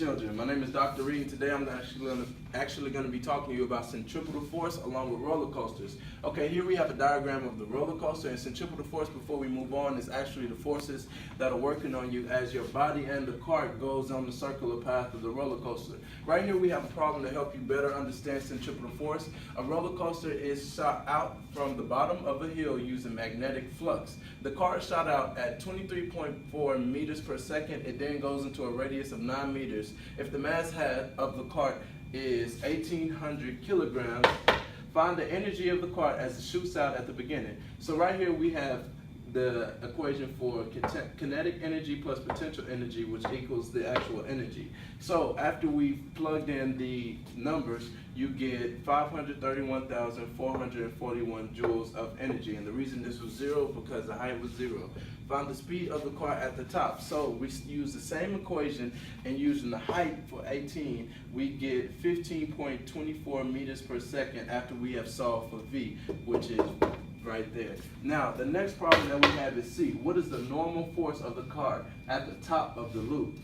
children. My name is Dr. Reid, and today I'm actually going to be talking to you about centripetal force along with roller coasters. Okay, here we have a diagram of the roller coaster, and centripetal force, before we move on, is actually the forces that are working on you as your body and the cart goes on the circular path of the roller coaster. Right here we have a problem to help you better understand centripetal force. A roller coaster is shot out from the bottom of a hill using magnetic flux. The cart is shot out at 23.4 meters per second. It then goes into a radius of 9 meters. If the mass of the cart is 1,800 kilograms, find the energy of the cart as it shoots out at the beginning. So right here we have the equation for kinetic energy plus potential energy, which equals the actual energy. So after we plugged in the numbers, you get 531,441 joules of energy. And the reason this was zero, because the height was zero. Find the speed of the cart at the top. So we use the same equation, and using the height for 18, we get 15.24 meters per second after we have solved for V, which is right there. Now, the next problem that we have is C. What is the normal force of the cart at the top of the loop?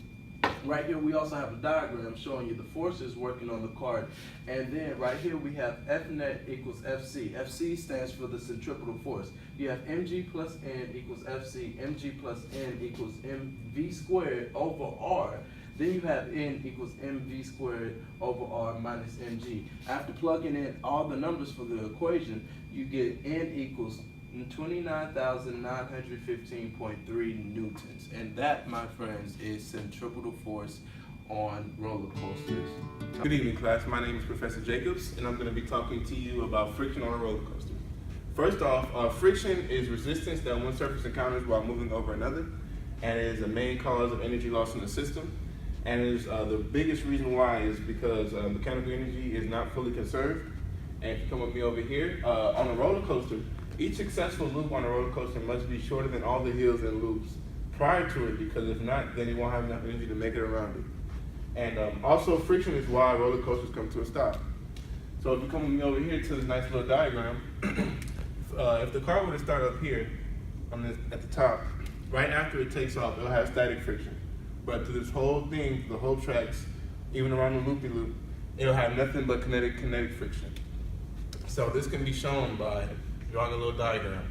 Right here we also have a diagram showing you the forces working on the cart. And then right here we have F net equals FC. FC stands for the centripetal force. You have mg plus n equals FC. mg plus n equals mv squared over r. Then you have n equals mv squared over r minus mg. After plugging in all the numbers for the equation, you get n equals 29,915.3 newtons. And that, my friends, is centripetal force on roller coasters. Good evening, class. My name is Professor Jacobs, and I'm going to be talking to you about friction on a roller coaster. First off, friction is resistance that one surface encounters while moving over another, and it is a main cause of energy loss in the system. And it is the biggest reason why is because mechanical energy is not fully conserved. And if you come with me over here, on a roller coaster, each successful loop on a roller coaster must be shorter than all the hills and loops prior to it, because if not, then you won't have enough energy to make it around it. And also, friction is why roller coasters come to a stop. So if you come with me over here to this nice little diagram, if the car were to start up here at the top, right after it takes off, it'll have static friction. But through this whole thing, the whole tracks, even around the loopy-loop, it'll have nothing but kinetic friction. So this can be shown by drawing a little diagram.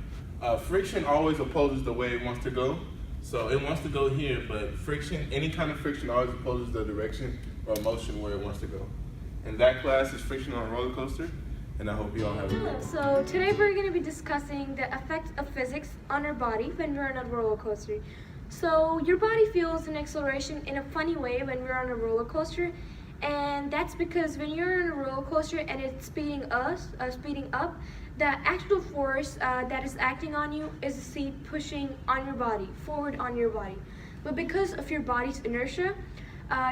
Friction always opposes the way it wants to go. So it wants to go here, but friction, any kind of friction always opposes the direction or motion where it wants to go. And that class is friction on a roller coaster, and I hope you all have a good one. So today we're going to be discussing the effects of physics on our body when we're on a roller coaster. So your body feels an acceleration in a funny way when we're on a roller coaster, and that's because when you're on a roller coaster and it's speeding up, the actual force that is acting on you is the seat pushing on your body, forward on your body. But because of your body's inertia,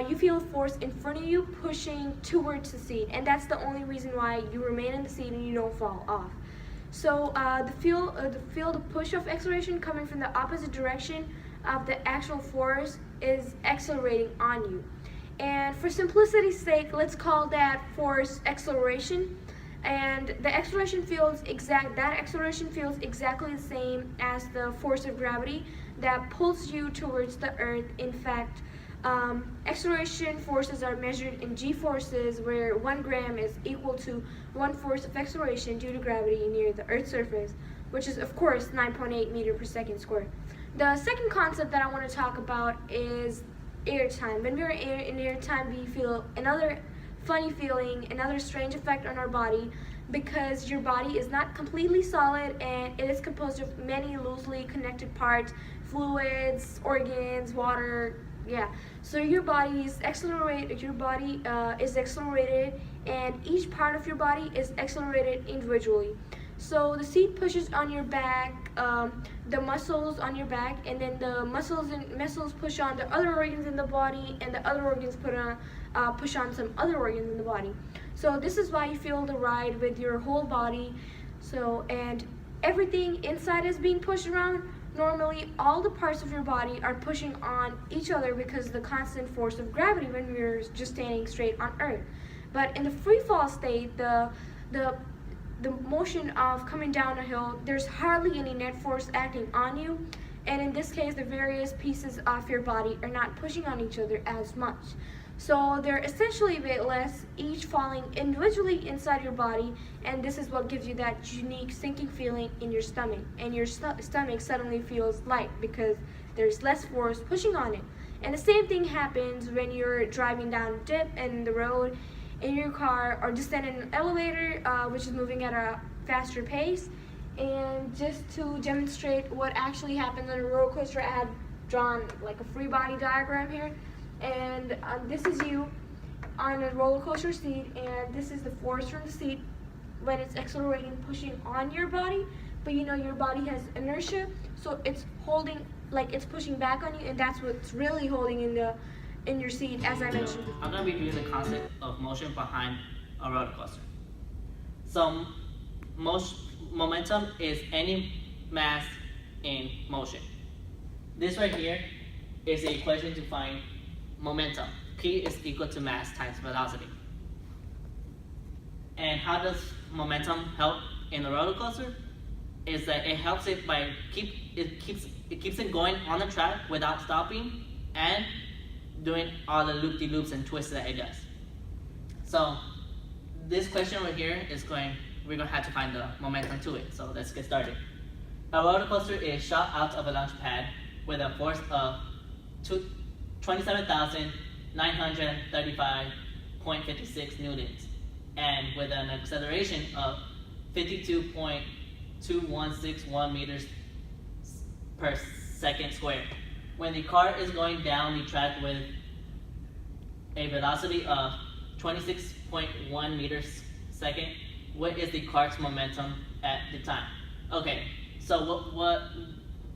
you feel a force in front of you pushing towards the seat, and that's the only reason why you remain in the seat and you don't fall off. So the field of push of acceleration coming from the opposite direction of the actual force is accelerating on you. And for simplicity's sake, let's call that force acceleration. And the acceleration feels exactly the same as the force of gravity that pulls you towards the earth. In fact, acceleration forces are measured in g-forces, where 1 gram is equal to 1 force of acceleration due to gravity near the earth's surface, which is of course 9.8 meters per second squared. The second concept that I want to talk about is airtime. When we're in airtime, we feel another funny feeling, another strange effect on our body, because your body is not completely solid and it is composed of many loosely connected parts, fluids, organs, water. So your body is accelerated, and each part of your body is accelerated individually. So the seat pushes on your back, the muscles on your back, and then the muscles push on the other organs in the body, and the other organs push on some other organs in the body. So this is why you feel the ride with your whole body. So, and everything inside is being pushed around. Normally, all the parts of your body are pushing on each other because of the constant force of gravity when we're just standing straight on Earth. But in the free fall state, the motion of coming down a hill, there's hardly any net force acting on you, and in this case the various pieces of your body are not pushing on each other as much. So they're essentially weightless, each falling individually inside your body, and this is what gives you that unique sinking feeling in your stomach. And your stomach suddenly feels light because there's less force pushing on it. And the same thing happens when you're driving down a dip in the road in your car, or just in an elevator which is moving at a faster pace. And just to demonstrate what actually happens on a roller coaster, I have drawn like a free body diagram here. And this is you on a roller coaster seat, and this is the force from the seat when it's accelerating, pushing on your body. But you know your body has inertia, so it's holding, like it's pushing back on you, and that's what's really holding in your seat, as I mentioned before. I'm going to be doing the concept of motion behind a roller coaster. So, momentum is any mass in motion. This right here is the equation to find momentum. P is equal to mass times velocity. And how does momentum help in a roller coaster? Is that it helps it by keeps it going on the track without stopping and doing all the loop-de-loops and twists that it does. So this question right here we're going to have to find the momentum to it. So let's get started. A roller coaster is shot out of a launch pad with a force of 27,935.56 newtons, and with an acceleration of 52.2161 meters per second squared. When the car is going down the track with a velocity of 26.1 meters second, what is the car's momentum at the time? Okay, so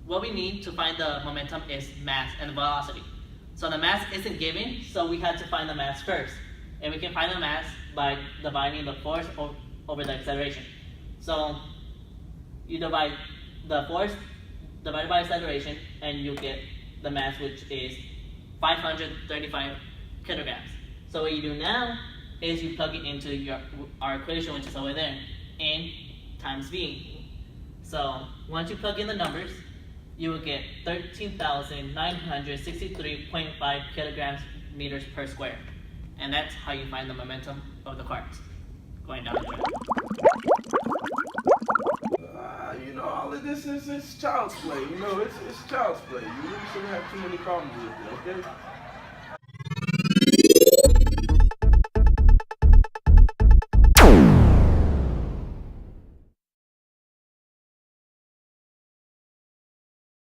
what we need to find the momentum is mass and velocity. So the mass isn't given, so we had to find the mass first. And we can find the mass by dividing the force over the acceleration. So you divide the force divided by acceleration, and you get the mass, which is 535 kilograms. So what you do now is you plug it into our equation, which is over there, N times V. So once you plug in the numbers, you will get 13,963.5 kilograms meters per square. And that's how you find the momentum of the cars going down the track. You know, all of this is child's play. You know, it's child's play. You really shouldn't have too many problems with it, okay?